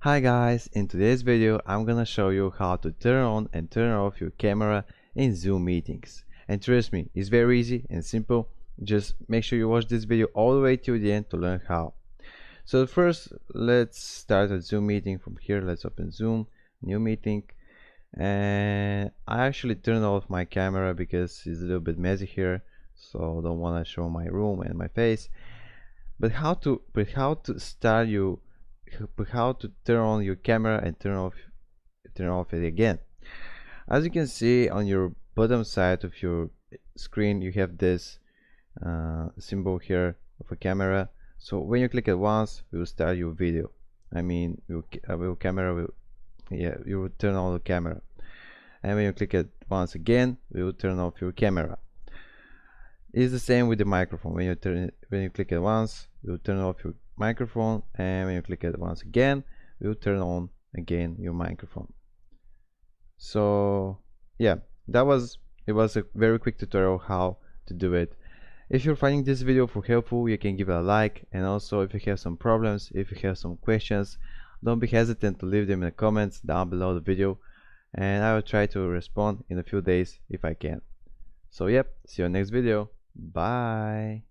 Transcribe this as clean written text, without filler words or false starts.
Hi guys, in today's video I'm gonna show you how to turn on and turn off your camera in Zoom meetings. And trust me, it's very easy and simple. Just make sure you watch this video all the way till the end to learn how. So first, let's start a Zoom meeting from here. Let's open Zoom, new meeting. And I actually turned off my camera because it's a little bit messy here, so I don't want to show my room and my face. But how to turn on your camera and turn off it again. As you can see on your bottom side of your screen, you have this symbol here of a camera. So when you click it once, it will start your video. I mean, you will turn on the camera. And when you click it once again, it will turn off your camera. It's the same with the microphone. When you click it once, it will turn off your microphone, and when you click it once again, it will turn on again your microphone. So yeah, it was a very quick tutorial how to do it. If you're finding this video helpful, you can give it a like, and also if you have some problems, if you have some questions, don't be hesitant to leave them in the comments down below the video, and I will try to respond in a few days if I can. So yep, see you next video. Bye.